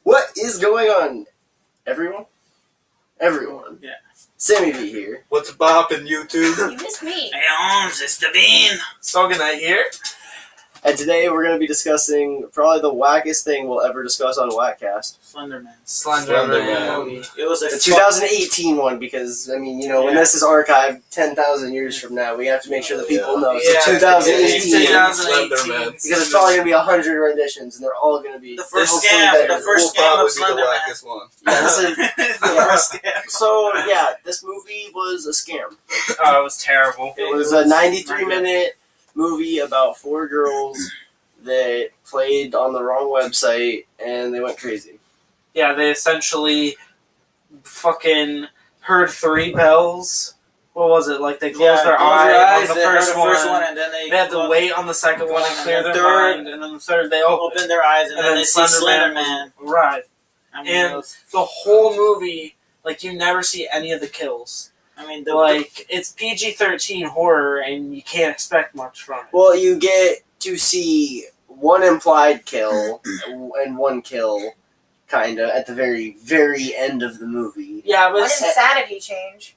What is going on, everyone? Yeah. Sammy B here. What's boppin', YouTube? You missed me. Hey, Holmes, it's the Bean. Soganite here. And today we're going to be discussing probably the wackest thing we'll ever discuss on WhacKast. Slenderman. It was a The 2018 one, because, I mean, you know, when this is archived 10,000 years from now, we have to make sure that people know. Yeah, So 2018. 2018. Because it's probably going to be 100 renditions, and they're all going to be The first hopefully scam. better. The first Will scam of probably be the Slenderman. wackest one. Yeah, this is- The first scam. So, yeah, this movie was a scam. Oh, it was terrible. It was a 93-minute movie about 4 girls that played on the wrong website, and they went crazy. Yeah, they essentially fucking heard 3 bells. What was it? Like they closed their eyes on the first one, and then they had to wait on the second one and clear their mind, and then the third they open their eyes, and then they see Slenderman. Right. I mean, And the whole movie, like, you never see any of the kills. It's PG-13 horror, and you can't expect much from it. Well, you get to see one implied kill and one kill, kind of, at the very, very end of the movie. Yeah, but, What insanity change?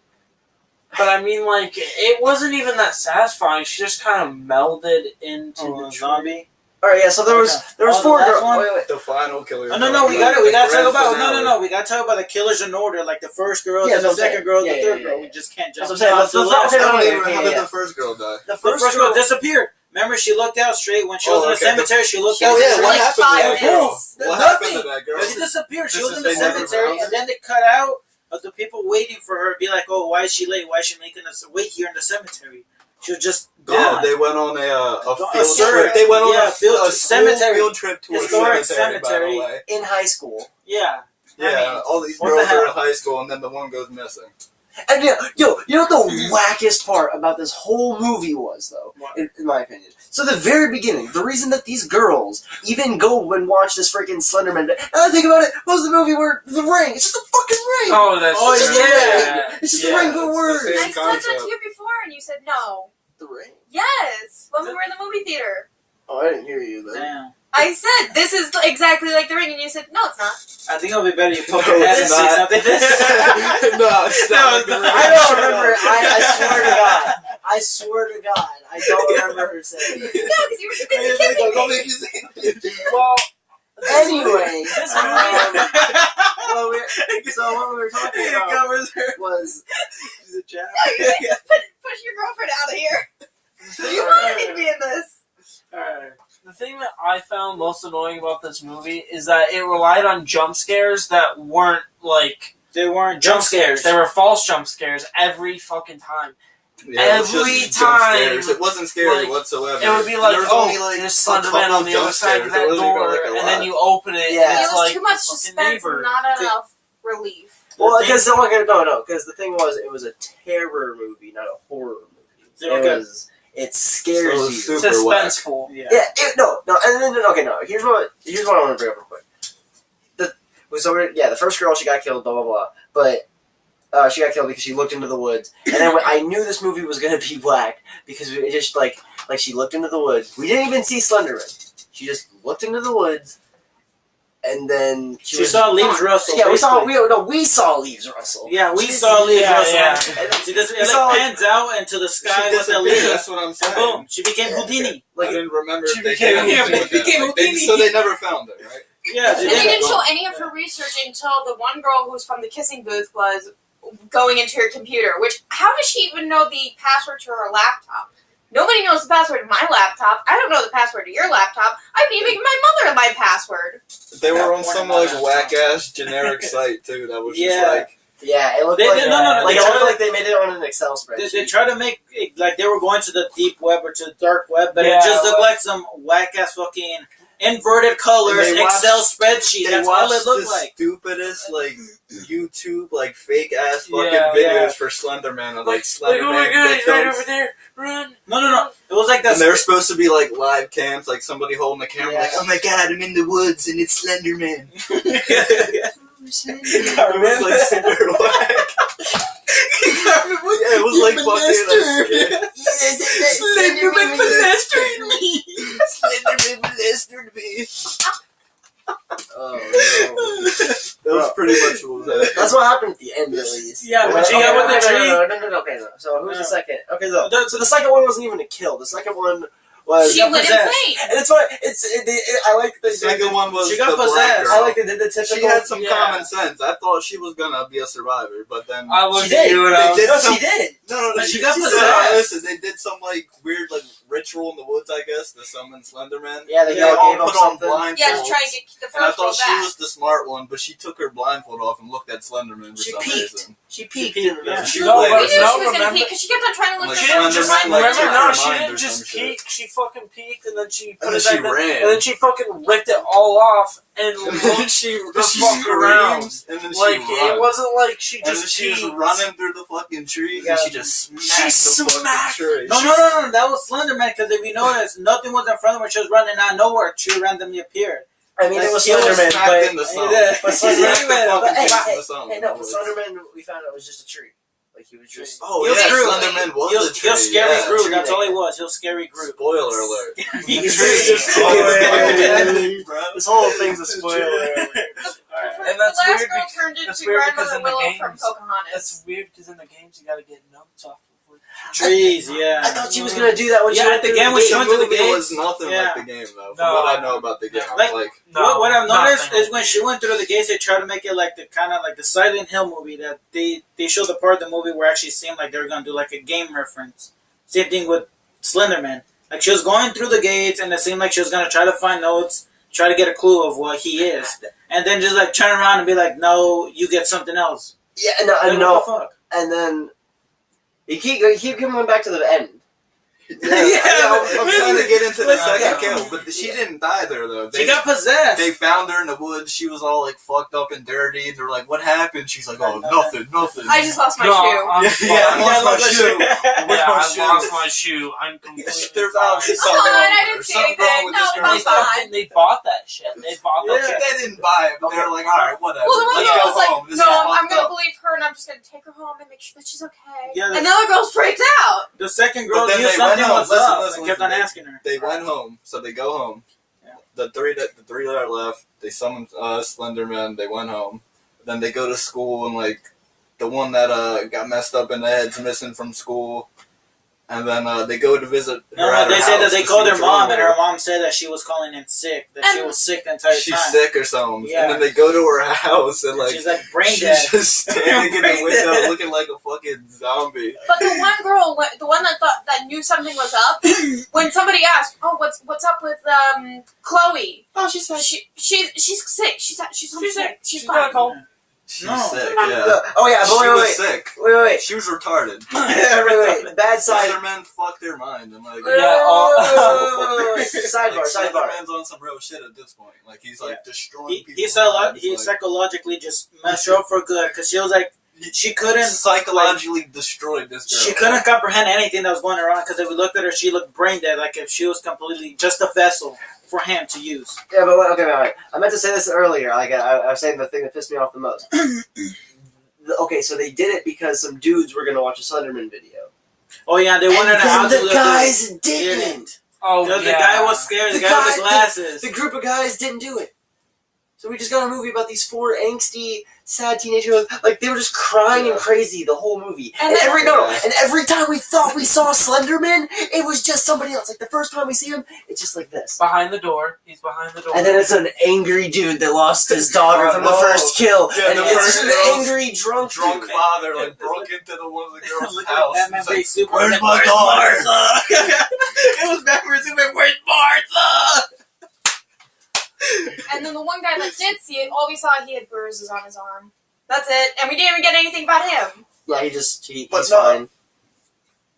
but I mean, like, it wasn't even that satisfying. She just kind of melded into the zombie. Alright, yeah, so there was 4 the last girls. one? Wait. The final killer. No, we gotta talk about. We gotta talk about the killers in order, like the first girl, Yeah, then the that's what I'm second girl, saying. the Yeah, third yeah, girl. yeah. We just can't jump. That's what I'm saying. How did the first girl die? The first girl disappeared. Remember, she looked out straight when she was in the cemetery. She looked out. Oh yeah, for what like happened 5 to that girl? minutes. What Nothing. happened to that girl? She disappeared. She Just was in as the they never cemetery, found and then they cut out of the people waiting for her. Be like, oh, why is she late? Why is she making us wait here in the cemetery? She was just Yeah, gone. they went on a field survey. trip. They went on Yeah, a cemetery. field trip to a Historic cemetery. By cemetery. the way. In high school. Yeah. Yeah, I mean, all these what the girls are hell? in high school, and then the one goes missing. And you know what the wackest part about this whole movie was, though, in my opinion? So the very beginning, the reason that these girls even go and watch this freaking Slenderman, and I think about it, what was the movie where the ring? It's just a fucking ring! Oh, that's Oh, true. yeah. It's just a ring for words! Same I said that concept. to you before, and you said no. The ring? Yes, when we were in the movie theater. Oh, I didn't hear you then. Damn. I said, this is exactly like the ring, and you said, no, it's not. I think it'll be better you poke No, your head it's and say not. something. No, it's not. I don't remember. I swear to God. I swear to God. I don't remember her saying it. No, because you were too busy kissing Don't me. make you say Well, Anyway, this so movie... what we were talking It about covers her. was She's a chap. No, you can't just push your girlfriend out of here. You wanted me to be in this. Alright. The thing that I found most annoying about this movie is that it relied on jump scares that weren't, like, They weren't jump scares. They were false jump scares every fucking time. Yeah, it's Every just jump time, scares. It wasn't scary like, whatsoever. It would be like, There was oh, only, like, there's a Slenderman couple on the jump other side of scares. that There wasn't even, door, like, a and lot. then you open it, Yeah. and It it's was like too much fucking suspense neighbor. and not enough relief. well, because the thing was, it was a terror movie, not a horror movie. It scares So you. super whack. Suspenseful. Yeah. No. Here's what I want to bring up real quick. The first girl, she got killed, blah blah blah. But she got killed because she looked into the woods, and then I knew this movie was gonna be black because it just like she looked into the woods. We didn't even see Slenderman. She just looked into the woods, and then She saw leaves rustle. Yeah, we saw basically. leaves rustle. Yeah, we saw leaves rustle. Yeah. And then See, this, We it saw, like pans out into the She sky with the disappeared, leaves. that's what I'm And saying. boom, she became Houdini. I didn't remember she if they became- did yeah, anything with became that. Like, Houdini. so they never found it, right? Yeah, And they did. didn't show any of her research until the one girl who was from the kissing booth was going into her computer. Which, how does she even know the password to her laptop? Nobody knows the password to my laptop. I don't know the password to your laptop. I can even give my mother my password. They were got on one some of like those. whack-ass generic site too. That was Yeah. just like yeah, it looked They- like they- no, like they it tried looked to- like they made it on an Excel spreadsheet. They tried to make it like they were going to the deep web or to the dark web, but Yeah, it just looked well- like some whack ass fucking inverted colors And they Excel watched- spreadsheet. they That's all watched it looked the like. stupidest like YouTube like fake ass fucking Yeah, videos yeah. for Slenderman of Like, like Slenderman oh my god, he's right victims. over there. Run. No. It was like that. And they're supposed to be like live cams, like somebody holding the camera, Yeah. like, "Oh my god, I'm in the woods and it's Slenderman." It Carmen. was like super whack. Yeah, it was like fucking. Slenderman Slenderman molested me. That was pretty much what was happening. That's what happened at the end, at least. Yeah, when she got with the tree. No. Okay, no. So who's the second? Okay, so the second one wasn't even a kill. The second one was. She went possessed. insane. And it's what I like The second one was She got the black possessed. girl. I like they did the typical. She had some Yeah. common sense. I thought she was gonna be a survivor, but then I She looked did. at you and I was They did No, some- she did. no, But she got said, possessed. listen, they did some like weird like ritual in the woods, I guess, to summon Slenderman. Yeah, they all gave up put on something. blindfolds. Yeah, to try and get the And I first girl thought she back. was the smart one, but she took her blindfold off and looked at Slenderman for She some peeked. reason. She peeked. Yeah. She No, was but We knew she was remember- gonna peek because she kept on trying to look Like for She her. didn't just Slenderman, like, remember. took No, her she mind didn't or some just shit. peek. She fucking peeked and then she put And it then she back in, ran. and then she fucking ripped it all off and looked she the fuck around. screams, and then Like she it runs. wasn't like she And then just she was peeked. running through the fucking trees, Yeah. and she just smacked She the smacked- fucking tree. No, that was Slenderman. Because if you notice, nothing was in front of her. She was running out of nowhere. She randomly appeared. I mean, it was She was Slenderman, smacked but in the sun. Yeah. But She smacked the Slenderman, fucking but hey, face hey, in the sun. hey, no, but Slenderman, we found out was just a tree. Like he was just. Oh, He'll yeah, screw- Slenderman was He'll a tree. scary yeah. Groot. Tree That's all he nigga. was. He'll scary Groot. Spoiler alert. He's This whole thing's a spoiler. And The that's last weird. girl turned that's into weird because Grandmother in the Willow from games- Pocahontas. That's weird because in the games you gotta get notes off of what Trees, yeah. I thought she was gonna do that when she Yeah, went at the through game when she The went to the movie gates. was nothing Yeah. like the game, though. From No. what I know about the game, Like- No, what I've noticed nothing. is when she went through the gates, they tried to make it like the kind of like the Silent Hill movie that they showed the part of the movie where it actually seemed like they were gonna do like a game reference. Same thing with Slenderman. Like she was going through the gates, and it seemed like she was gonna try to find notes, try to get a clue of what he is, and then just like turn around and be like, "No, you get something else." Yeah, no, Like, no. What the fuck? And then you keep coming back to the end. I'm trying to get into the Yeah. second kill, but she didn't die there, though. She got possessed. They found her in the woods. She was all like fucked up and dirty. And they're like, "What happened?" She's like, "Oh, nothing." I just lost my No, shoe. I'm Yeah, fine. I lost my shoe. Yeah, Where's my I shoe? lost my shoe. I'm completely They're fine. about to Come on, I didn't see Something wrong anything. with No, this I'm girl. They fine. fucking they bought that shit. They bought that Yeah. shit. They didn't buy it, but they're like, "All right, whatever. Well, the one Let's girl go was like, home. This "No, is I'm fucked gonna up." believe her, and I'm just gonna take her home and make sure that she's okay." Yeah, And the other girl's freaked out. The second girl But then knew they something went home. was Listen, up listen, and kept listen. on asking her. They went home, so they go home. Yeah. The three that are left, they summoned Slenderman. They went home. Then they go to school, and like the one that got messed up in the head's missing from school. And then they go to visit her No, at her they said that house they to called see her what's wrong mom, with and her mom said that she was calling in sick. That she And- was sick the entire She's time. sick or something. Yeah. And then they go to her house, and like She's like brain she's dead. just standing in the Brain window dead. looking like a fucking zombie. But the one girl, the one that thought that knew something was up, when somebody asked, "Oh, what's up with Chloe?" Oh, she's like, She's sick. She's home She's sick. sick. She's She's got a fine. cold. She's No. sick, yeah. Oh yeah, She but was wait. sick. Wait. She was retarded. Wait. Bad side. Slenderman fucked their mind. And like, Sidebar. like, Sidebar. Slenderman's on some real shit at this point. Like, he's like destroying people. he psychologically just messed her up for good because she was like, she couldn't psychologically destroyed this girl. She couldn't comprehend anything that was going on because if we looked at her, she looked brain dead, like if she was completely just a vessel for him to use. Yeah, but wait. I meant to say this earlier. Like I was saying the thing that pissed me off the most. Okay, so they did it because some dudes were gonna watch a Slenderman video. Oh yeah, they wanted to and out then the guys didn't. Oh because yeah. the guy was scared. The The guy with guy- the glasses. The group of guys didn't do it. So we just got a movie about these four angsty, sad teenage girls. Like they were just crying and crazy the whole movie. And And then- every time we thought we saw Slenderman, it was just somebody else. Like the first time we see him, it's just like this. Behind the door. He's behind the door. And then it's an angry dude that lost his daughter from the Oh, first kill. yeah, and the it's first just an girl's angry drunk dude. father like broke into one of the girls' Look at house. Batman He's like, face super. "Where's my daughter?" Martha? It was Batman super. Where's Martha? And then the one guy that did see it, all we saw, he had bruises on his arm. That's it. And we didn't even get anything about him. Yeah, But he's no, fine.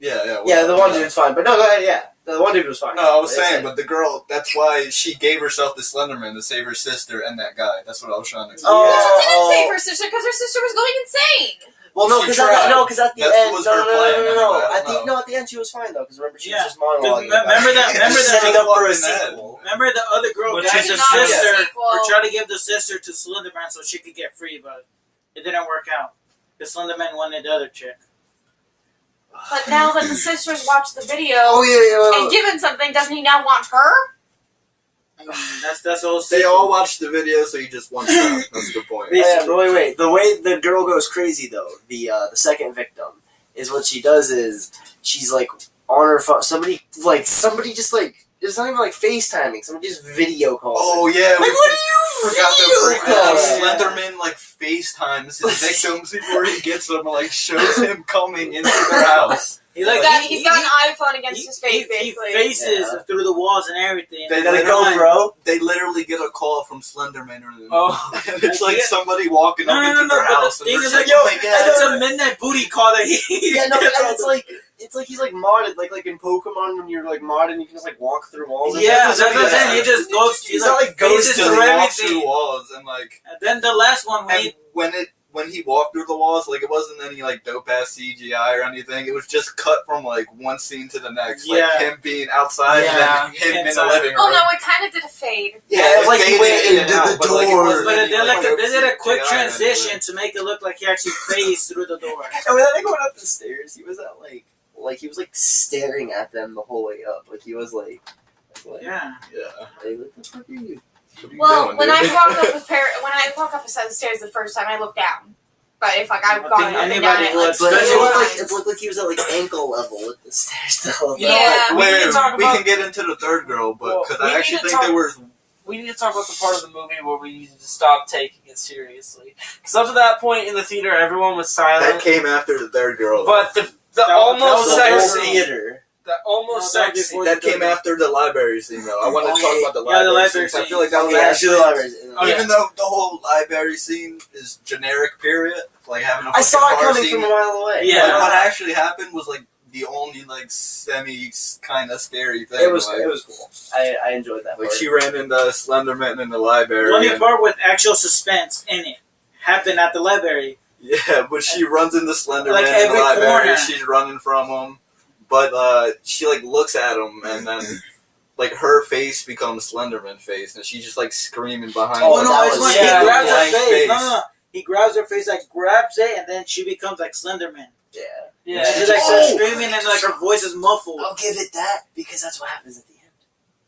Yeah. Yeah, the one dude's fine. But no, go ahead, yeah. The one dude was fine. No, I was Like saying, said. but the girl, that's why she gave herself to Slenderman to save her sister and that guy. That's what I was trying to explain. Oh. She didn't save her sister because her sister was going insane. Well, no, She because tried. at the That end, was no, her plan anyway, I don't know. At the end she was fine though, because remember she Yeah, was just monologuing. remember that- remember She's that- setting up for a Fucking that. sequel. Remember the other girl Which got is the a sequel. sister, Sequel. or tried to give the sister to Slenderman so she could get free, but it didn't work out. Because Slenderman wanted the other chick. But now that the sisters watched the video Oh yeah. and given something, doesn't he now want her? I mean, that's all. They all watched the video, so you just want them. That's the point. Yeah, but wait. The way the girl goes crazy though, the second victim, is what she does is she's like on her phone. Somebody just like. It's not even like FaceTiming. Somebody just video calls. Oh yeah, Like, what are you forgot to video bring that up. calling? Slenderman like FaceTimes his victims before he gets them, like shows him coming into their house. He's He's got an iPhone against his face, He basically. faces through the walls and everything. They Gotta go, literally- bro. They literally get a call from Slenderman, or Oh. and it's like somebody walking up into their but house, the and thing they're is like, like, "Oh my god!" It's a midnight booty call that he. Yeah, no, and it's like he's like modded, like in Pokemon when you're like modded, and you can just like walk through walls. And Yeah, stuff. that's what I'm saying. He just goes. He's not like faces ghost Just through walks everything. through walls, and like, And then the last one, and when he walked through the walls, like it wasn't any like dope ass CGI or anything. It was just cut from like one scene to the next, like Yeah. him being outside Yeah. and then him in the Inside. living room. Oh no, it kind of did a fade. Yeah, it's like he faded went in and into out, the but, like, it door. wasn't but any, they like, dope did a quick CGI or transition anything. to make it look like he actually phased through the door. And when they going up the stairs, he was at like he was like staring at them the whole way up. Like he was like Yeah. Yeah. hey, what the fuck are you? What are you Well, doing, when dude? I walk up a set of stairs the first time, I look down. But if like I've I gone think up and anybody down, it would, like But Especially it looked like he was at like ankle level with the stairs though. You know Yeah. what? We need Wait, to talk we about. can get into the third girl, but Well, because we I need actually to think talk- there was. We need to talk about the part of the movie where we need to stop taking it seriously. Because up to that point in the theater, everyone was That silent. came after the third girl. But the That almost was the whole sex scene, theater. the almost No, that sex was scene. before that came after the library scene, though. I want to talk about the Yeah, the library library scene. I scene. feel like that was Yeah, actually, Oh, yeah. even though the whole library scene is generic, period, like having a I saw it fucking bar coming scene, from a mile away. Yeah. like, what actually happened was like the only like semi kind of scary thing. It was like, cool. I enjoyed that. like part. she ran into Slenderman in the library. The only and- part with actual suspense in it happened at the library. Yeah, but she runs into Slenderman Like in every the library. corner. She's running from him, but she like looks at him, and then like her face becomes Slenderman face, and she's just like screaming behind. Oh, him. no, it's when yeah, he grabs her blank face. No. He grabs her face, like grabs it, and then she becomes like Slenderman. Yeah. Yeah. She's like starts screaming, and like her voice is muffled. I'll give it that because that's what happens at the end,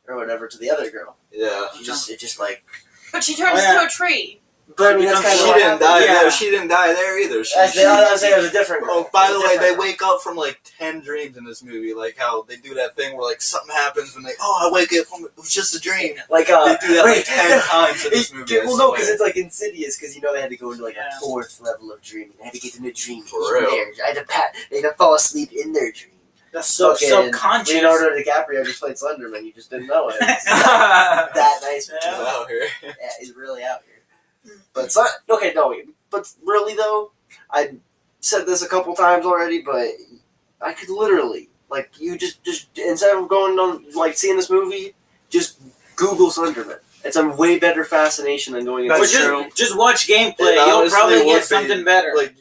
or whatever to the other girl. Yeah, It just like. but she turns Oh, yeah. into a tree. But I mean, that's kind she of what didn't die Yeah. there. She didn't die there either. She, That's the other thing. It was a different. Oh, by the It was a way, they different- wake up from like 10 dreams in this movie. Like how they do that thing where like something happens and I wake up from it was just a dream. like They do that wait, like 10 times in this movie. I Well, no, because swear. it's like insidious. Because you know they had to go into like Yeah. a fourth level of dreaming. They had to get them to dream For in real. there. They had to fall asleep in their dream. That's so Fucking subconscious. Leonardo DiCaprio just played Slenderman. You just didn't know it. It's yeah. that nice. Yeah. He's out here. Yeah, he's really out here. But it's not okay. No, but really though, I said this a couple times already, but I could literally like you just instead of going on like seeing this movie, just Google Slenderman. It's a way better fascination than going into But That's the true. show. just watch gameplay. It You'll honestly probably would get be, something better. Like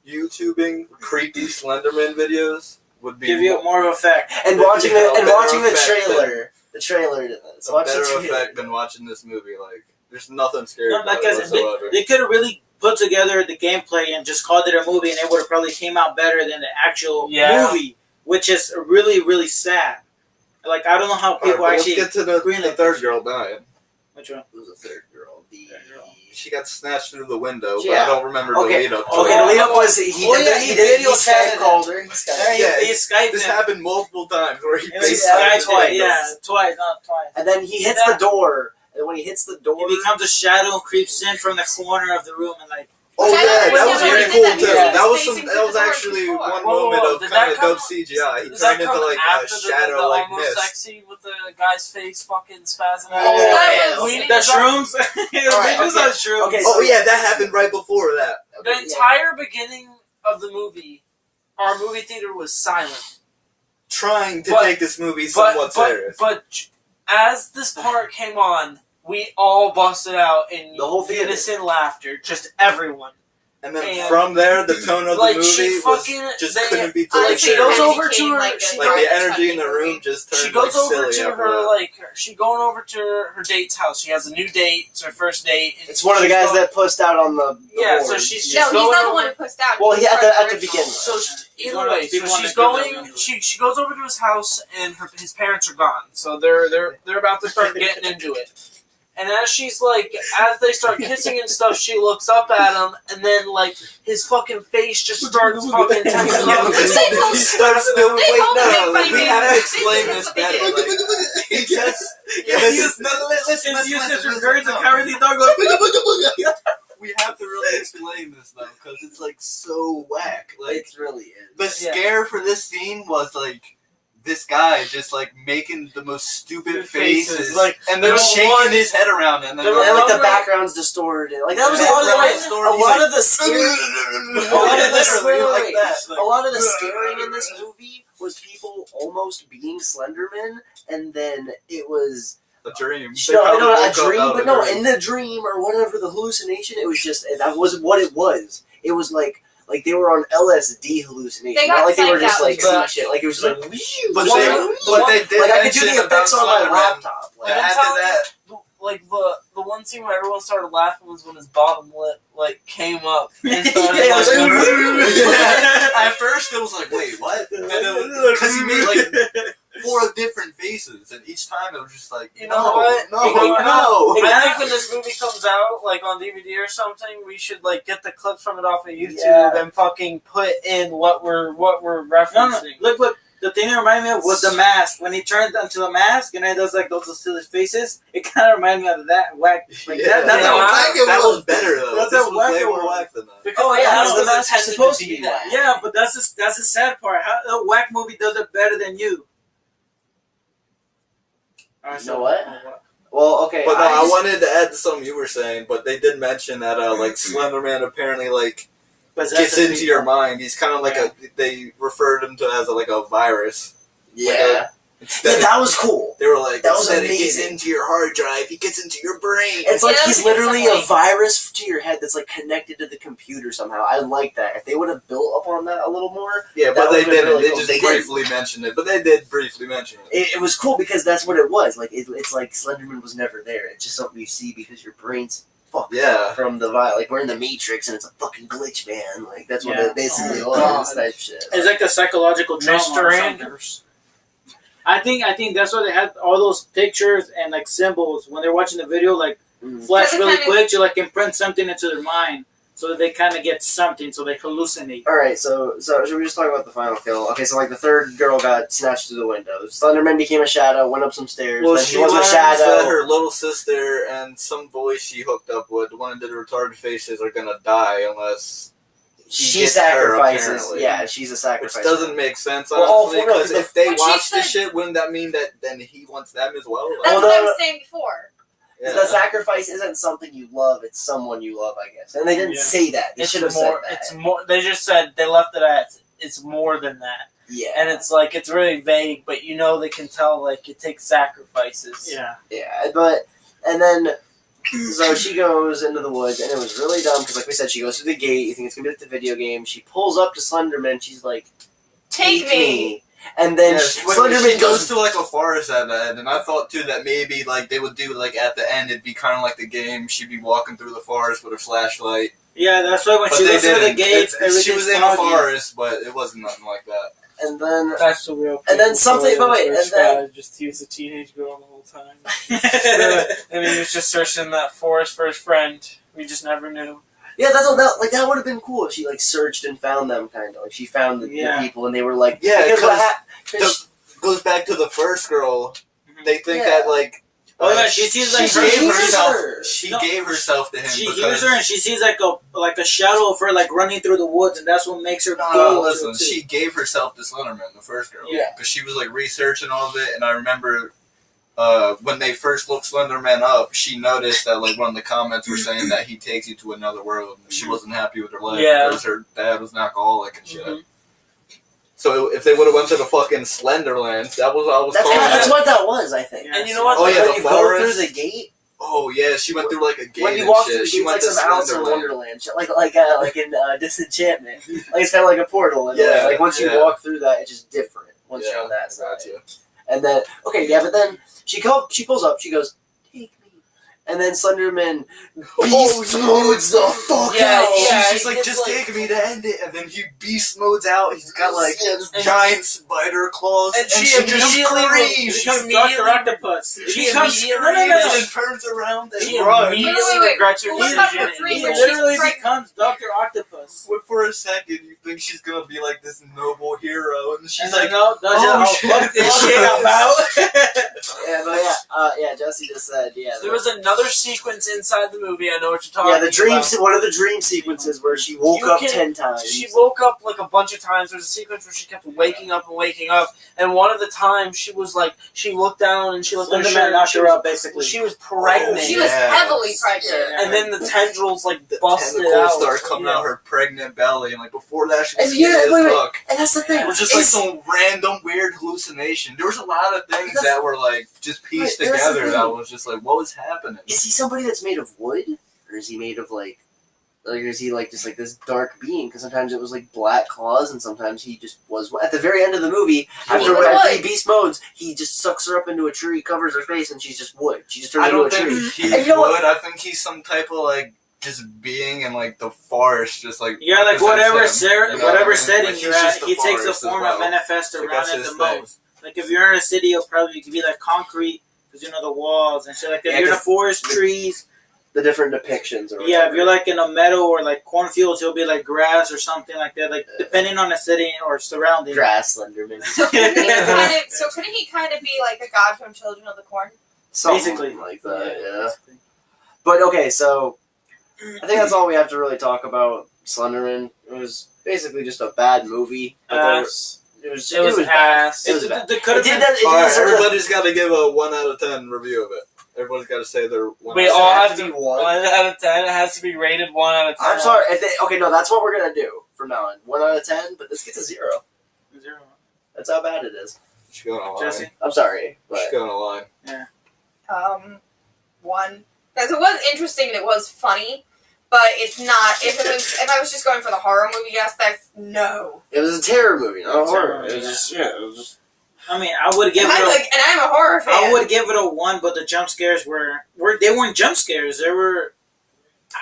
YouTubing creepy Slenderman videos would be Give you more of an effect. And Yeah, watching better the effect trailer, the trailer to this. a Watch better the trailer. effect than watching this movie. Like there's nothing scary No, about like it I said, whatsoever. they could have really put together the gameplay and just called it a movie, and it would have probably came out better than the actual Yeah. movie, which is really, really sad. Like I don't know how people Alright, but actually. let's get to the greenlit third this. girl dying. Which one? It was a third girl. She got snatched through the window, Yeah. but I don't remember the Okay. lead up to Okay, it. the lead up was he Oh, did yeah, the- he he did he video chatted Skype called her. He Skyped. Yeah, he Skyped This him. happened multiple times where he And he Yeah, Skyped twice. it, yeah, twice, not twice. And then he hits the door. And when he hits the door, He becomes a shadow and creeps in from the corner of the room and like. Oh I yeah, don't that know was when very he did cool that, too. he was That was facing that was the door actually before. one Whoa, moment of did kind that of come- dope CGI. He Does that turned into come like after a the shadow like almost mist. sex scene with the guy's face fucking spazzing out? Oh, That yeah. was- We need The to talk- shrooms? Alright, They just okay. had shrooms. Okay, Oh yeah, that happened right before that. The entire beginning of the movie, our movie theater was silent. Trying to But- take this movie somewhat serious. But as this part came on, we all busted out in The whole theater. unison laughter. Just everyone. And then And, from there, the tone of like, the she movie was fucking- just they- couldn't be Honestly, taken she goes seriously. over to her- Like, she Like the garbage energy in the movie. room just turned She goes like over silly to after her that. like she going over to her date's house. She has a new date. It's her first date. And It's one of the she's guys going- that pushed out on the Yeah, board. so she's No, just he's going not the over- one who pushed out. Well, He he was at part the of beginning. So He's either one of way, those so people on she's the good going. level. She goes over to his house, and his parents are gone. So they're about to start getting into it. And as they start kissing and stuff, she looks up at him, and then like his fucking face just starts fucking tensing up. He starts doing. They Wait, told me no, they we fight have to games. explain This this is what they better. did. Like, he just. His usage of words and cowardly dog going. We have to really explain this though, because it's like so whack. Like It really is. the scare for this scene was like this guy just like making the most stupid faces, Like, and they're there was shaking one- his head around, and then there And was then, like the one- background's distorted. Like that was a Yeah, lot of background's like, distorted. a He's lot like, of the scary. a A lot of the literally like wait, that. a lot of the scaring in this movie was people almost being Slenderman, and then it was A dream. a dream, but no, in the dream or whatever the hallucination, it was just that was what it was. It was like they were on LSD hallucination, They not got like they were psyched just out. like seeing shit. Like it was just like, but they did like I could do mention the effects on my about Slenderman. laptop. And Like, I'm after telling that, Like the one scene where everyone started laughing was when his bottom lip like came up. And Yeah, started, it was yeah. At first it was like, wait, what? Because he made like 4 different faces, and each time it was just like, You know what? no, You know what? no. I think when this movie comes out, like on DVD or something, we should like get the clips from it off of YouTube Yeah. and fucking put in what we're No, referencing. look. The thing that reminded me of was the mask. When he turned into a mask and then does like those silly faces, it kind of reminded me of that whack. Like Yeah, that's yeah, how that whack was better though. That's This how was whack way it more was. whack than that. Because Oh, yeah, that that's was the mask intended supposed to to be be that. whack. Yeah, but that's the sad part. How a whack movie does it better than you. Alright, You know what? Well, okay. But no, I just- wanted to add to something you were saying, but they did mention that like Slenderman apparently like gets into your mind. He's kind of like they referred him to as like a virus. Yeah. Instead Yeah, that was cool. they were like, That was instead he gets amazing. into your hard drive, he gets into your brain. It's like Yeah, he's that's literally a something. virus to your head that's like connected to the computer somehow. I like that. If they would have built upon that a little more, Yeah, that but they would've been didn't. really They cool. just They didn't. briefly mentioned it. But they did briefly mention it. it was cool because that's what it was. Like it's like Slenderman was never there. It's just something you see because your brain's fucked Yeah. from the virus. Like we're in the Matrix and it's a fucking glitch, man. Like that's what Yeah. it basically Oh, was. God. Type shit. It's like a psychological trauma. Mr. or something. Anders. I think that's why they had all those pictures and like symbols when they're watching the video, like Mm. flash But really kind of- quick to like imprint something into their mind, so that they kind of get something, so they hallucinate. All right, so should we just talk about the final kill? Okay, so like the third girl got snatched through the window. Slenderman became a shadow, went up some stairs. Well, then she he was a learns shadow. that her little sister and some boy she hooked up with, the one that did the retarded faces, are gonna die unless She gets her, sacrifices. apparently. Yeah, she's a which sacrifice. doesn't make sense, Well, all honestly, four of because them- if they When she watch the said- shit, wouldn't that mean that then he wants them as well? That's Well, what I no, was saying before. Yeah. The sacrifice isn't something you love; it's someone you love, I guess. And they didn't Yeah. say that. They It's should have more. said that. It's more. They just said they left it at. It's more than that, Yeah, and it's like it's really vague, but you know they can tell like it takes sacrifices. Yeah. and then so she goes into the woods, and it was really dumb because, like we said, she goes through the gate. You think it's gonna be like the video game. She pulls up to Slenderman. She's like, Take me. And then Yeah, Slenderman she goes to like a forest at the end, and I thought too that maybe like they would do like at the end it'd be kind of like the game. She'd be walking through the forest with her flashlight. Yeah, that's why when But she they goes through the didn't. gates, She was everything's in a foggy. forest, but it wasn't nothing like that. And then That's the real. And then people something- story of but wait, the first and then- guy, just he was a teenage girl the whole time, and he was just searching that forest for his friend. We just never knew. yeah, that would have been cool if she like searched and found them, kind of like she found the Yeah. people, and they were like, Yeah, because what 'cause hap- 'cause Goes back to the first girl. They think Yeah. that like. Oh, yeah, she sees, like, she her- gave hears herself. her. She No, gave herself to him. She because, hears her and she sees like a shadow of her like running through the woods, and that's what makes her No, go. listen. to- She gave herself to Slenderman, the first girl. Yeah. Because she was like researching all of it, and I remember when they first looked Slenderman up, she noticed that like one of the comments were saying that he takes you to another world. And she wasn't happy with her life Yeah. because her dad was an alcoholic and shit. Mhm. So if they would have went to the fucking Slenderland, that was what I was calling that's it. what that was, I think. Yeah. And you know what? Oh, yeah, when the you go forest. through the gate, Oh yeah, she went through like a gate When you and walk shit. through the She gates, went like to some Alice in Slenderland. Wonderland shit, like in Disenchantment. Like it's kind of like a portal. And Yeah, like once you yeah. walk through that, it's just different. Once you're on that side. Gotcha. And then but then she pulls up. She goes, "Take me." And then Slenderman beast modes the fuck out. She's just he like, gets, just like- take me to end it, and then he beast modes out. He's got like And- giant spider claws, and she just immediately screams. She She becomes immediately- Dr. Octopus. she She becomes immediately- no. and turns around and She runs. immediately Wait. regrets her What about decision. her dream He where literally she's pregnant? becomes Dr. Octopus. But for a second, you think she's gonna be like this noble hero, and she's And like, no, fuck this Oh, shit yes. about. Jesse just said, There was another sequence inside the movie. I know what you're talking the dream. about. One of the dream sequences where she woke You up can- 10 times. She woke up like a bunch of times. There's a sequence where she kept waking up, and one of the times she was like, she looked down and she looked at her Slenderman shirt. knocked She her was- up, basically. She was pregnant. She was Yes. heavily pregnant. and then the tendrils like the busted tentacles out. start coming out her pregnant belly, and like before that, she was And yeah, skinny as wait. fuck. And that's the thing. It was just like Is- some random weird hallucination. There was a lot of things That's- that were like just pieced Right, that's the together thing. that was just like, what was happening? Is he somebody that's made of wood, or is he made of like is he like just like this dark being? Because sometimes it was like black claws, and sometimes he just was. At the very end of the movie, after was he wood. beast modes, he just sucks her up into a tree, covers her face, and she's just wood. She just turns I into don't a think tree. he's And you know what? wood. I think he's some type of like just being in like the forest, just like Yeah, like whatever Like, setting he's you're just at, the he takes the forest form as of well. manifest Like, around that's it his the thing. most. Like if you're in a city, it'll probably be like concrete because you know the walls and shit. Like if Yeah, you're in a 'cause forest, trees. The different depictions, or Yeah, if you're like in a meadow or like cornfields, it'll be like grass or something like that. Like depending on the city or surrounding. grass Slenderman, Couldn't he kind of be like a god from Children of the Corn? something Basically. like that. Yeah. But okay, so I think that's all we have to really talk about Slenderman. It was basically just a bad movie. But it was bad. ass. It was bad. It could have been. Alright, deserved a- everybody's got to give a 1 out of 10 review of it. Everybody's got to say their 1 We out of all 10. have to be be 1. 1 out of 10. It has to be rated 1 out of 10. I'm sorry. Okay, no, that's what we're gonna do from now on. 1 out of 10, but this gets a 0. Zero. That's how bad it is. She's going on a line. Jesse? I'm sorry, but She's going on a line. 1. Because it was interesting and it was funny, but it's not. If I was just going for the horror movie aspect, no. it was a terror movie, not a horror. Terror, It was just it was just. I mean, I would give And it. I'm a horror fan. I would give it a 1, but the jump scares were they weren't jump scares. They were.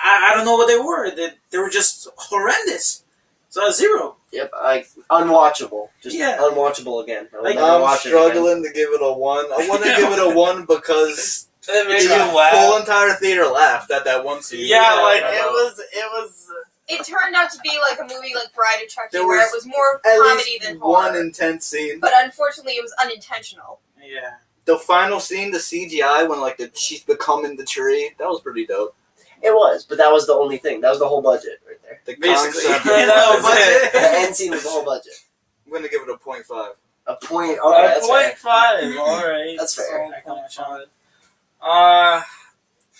I don't know what they were. They were just horrendous. So a 0. Yep, unwatchable. Just Yeah. unwatchable again. I would Like, never I'm watch it again. struggling to give it a 1. I want to give it a 1 because It made the you laugh. whole entire theater laughed at that one scene. Yeah, like Yeah. it was. It turned out to be like a movie like Bride of Chucky, There where was it was more at comedy least than one horror. intense scene. But unfortunately, it was unintentional. Yeah. The final scene, the CGI when like she's becoming the tree, that was pretty dope. It was, but that was the only thing. That was the whole budget right there. The Basically. concept. Yeah, that was it. The end scene was the whole budget. I'm gonna give it a 0.5. A point. Okay, that's fair. 5.5. All right, That's fair. So 0.5.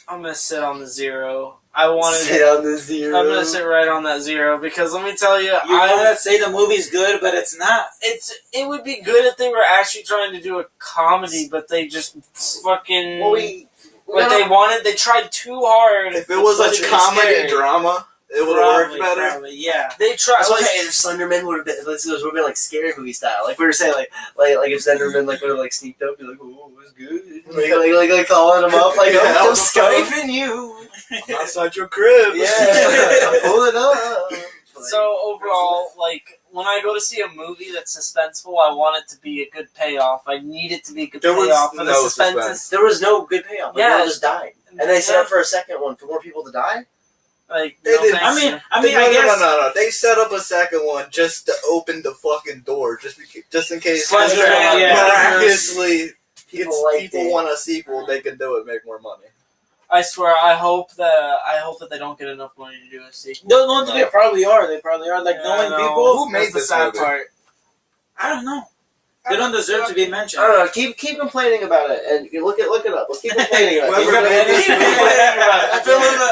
I'm gonna sit on the 0. I wanted. Sit on the 0. I'm gonna sit right on that 0 because let me tell you, You wanna say the movie's good, but it's not. it would be good if they were actually trying to do a comedy, but they just fucking Well, they tried too hard. If it was But a it's comedy scary. drama, it would have worked Probably, better. probably, yeah. They tried. That's Like, okay. If Slenderman would have been, would have been like scary movie style, like we were saying, like if Slenderman would have like sneaked up, be like, "Oh, it was good," like calling him up, like, Yeah, "I'm was skyping you." I'm outside your crib. Yeah, pull it up. So overall, like when I go to see a movie that's suspenseful, I want it to be a good payoff. I need it to be a good There was payoff for the no suspense. suspense. There was no good payoff. Like, Yeah. they all just died, and they set up for a second one for more people to die. Like They no didn't- thanks. I guess. No. They set up a second one just to open the fucking door, just in case Slenderman, yeah. miraculously People liked people it. want a sequel. They can do it, make more money. I swear, I hope that they don't get enough money to do a sequel. No, they probably are. They probably are. Like Yeah, knowing I know. people. Who made That's the this sad movie? part. I don't know. They don't deserve to be mentioned. I don't know. Keep complaining about it, and you look it up. Let's keep complaining about it. Whoever made this Keep movie- complaining about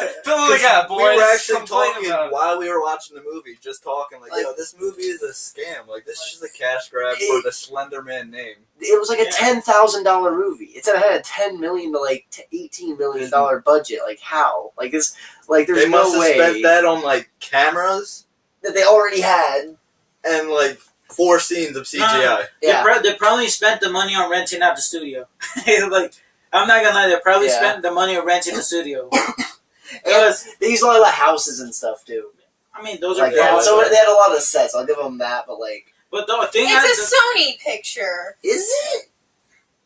it. Feeling like Yeah, we were boys, actually complain talking about it. while we were watching the movie, just talking like, yo, this movie is a scam. Like, this is just a cash grab for the Slenderman name. It was like a Yeah. $10,000 movie. It said it had a $10 million to like $18 million budget. Like how? Like this? Like there's They must no have way spent that on like cameras that they already had. and like 4 scenes of CGI. Yeah. They probably spent the money on renting out the studio. Like, I'm not gonna lie, they probably Yeah. spent the money on renting the studio. And they used a lot of houses and stuff too. I mean, those are Like that. pros. So they had a lot of sets. I'll give them that. But like, But the thing It's a Sony picture. is it?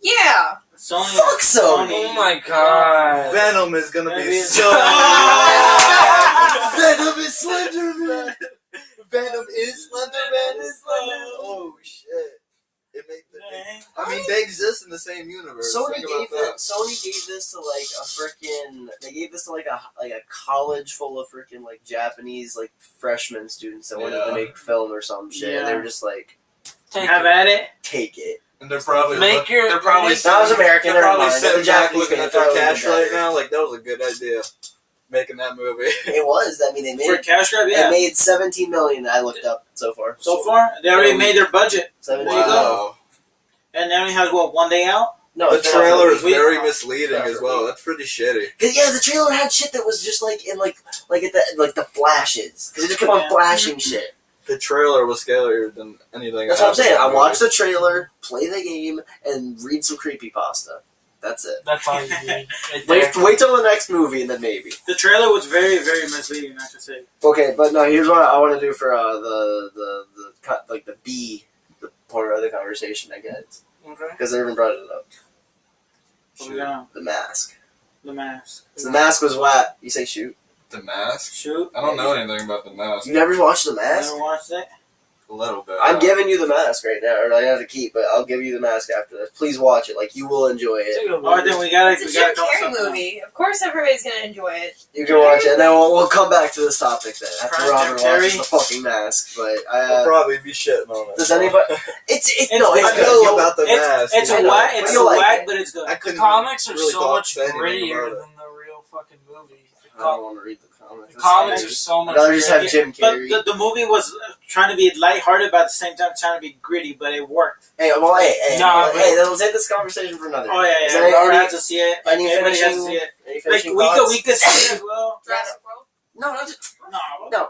Yeah. Sony. Fuck Sony. Oh my god. Venom is gonna Maybe be it's- so. Oh! Venom is Slenderman. Venom is Slenderman. Oh shit! It made the. I mean, they exist in the same universe. Sony Think gave about that. Sony gave this to like a freaking. They gave this to like a college full of freaking like Japanese like freshman students that wanted to Yeah. make film or some shit. And they were just like, Have at it. take it. And they're probably They're probably That was American. They're never probably mind. sitting The back Japanese looking gonna at their probably cash do right better. now. Like, that was a good idea, making that movie. It was. I mean, they For made cash grab, it yeah. made $17 million. I looked up so far. So far, they already made their budget. 17 There you go. Wow. And they only had, what, one day out? No, The it's not trailer for is me. very misleading Not as for well. me. That's pretty shitty. 'Cause, yeah, the trailer had shit that was just like in like at the flashes. Because it just kept on Yeah. flashing shit. The trailer was scarier than anything. That's what I'm saying. I watched. watched the trailer, play the game, and read some creepypasta. That's it. That's all you need. Right there. Wait till the next movie and then maybe. The trailer was very, very misleading, I have to say. Okay, but no. Here's what I want to do for the cut like the part of the conversation. I guess Okay. because everyone brought it up. What we got? The mask. The Mask. So the mask was what you say. Shoot. The Mask. Shoot. I don't know anything about The Mask. You never watched the mask? Never watched it? A little bit. I'm giving you the mask right now, or I have to keep, but I'll give you the mask after this. Please watch it. Like you will enjoy it. It's a good Oh, movie. then we gotta It's a Jim come Carrey something movie. Of course, everybody's gonna enjoy it. You can watch it, and then we'll come back to this topic then after Prime Robert Jim watches Carrey. the fucking mask. But I'll probably be shitting on it. does anybody? It's no, It's it's I good. know good. about The Mask. It's I a know. whack, But it's you'll a like whack, it. but it's good. I The couldn't comics are really so talk much to anything grittier about it. than the real fucking movie. I don't want to read the comics. The comics are so I'd much rather just have grittier. Jim But Carrey. the movie was trying to be lighthearted, but at the same time trying to be gritty, but it worked. Hey, No, then let's take this conversation for another. Oh, yeah, Is yeah. there Robert any- has to see it. any Everybody has to finishing- see it. Any Like, finishing we thoughts? could see it as well. Jurassic World. No, no, just, No. no.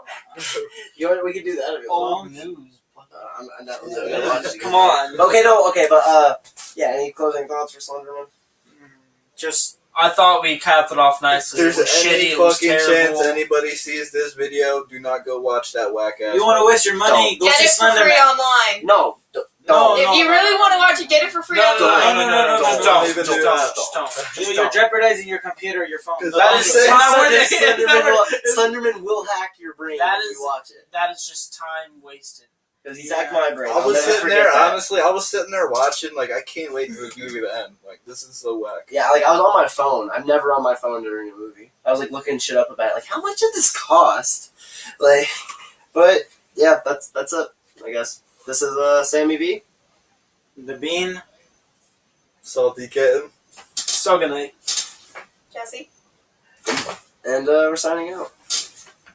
You know what? We could do that. Old news. I'm not gonna watch it. Come on. Okay, no, okay, but yeah. Any closing thoughts for Slenderman? Just I thought we capped it off nicely. There's It was any shitty. It was fucking terrible. chance anybody sees this video, do not go watch that whack-ass. you want to waste your money? Go Get see it for free Slenderman. online. No, No, If you really want to watch it, get it for free No, online. no, just don't don't. even Just do don't. that. Just don't. You're jeopardizing your computer, your phone. Because That I'm is saying time something- wasted. Slenderman will hack your brain That if is- you watch it. That is just time wasted. Because he's hacked my brain. I I'll was never sitting forget there, that. honestly, I was sitting there watching, like, I can't wait for this movie to end. Like, this is so whack. Yeah, like I was on my phone. I'm never on my phone during a movie. I was like looking shit up about it. Like, how much did this cost? Like, but yeah, that's it. I guess this is Sammy B. The Bean. Salty kitten. So good night. Jesse. And we're signing out.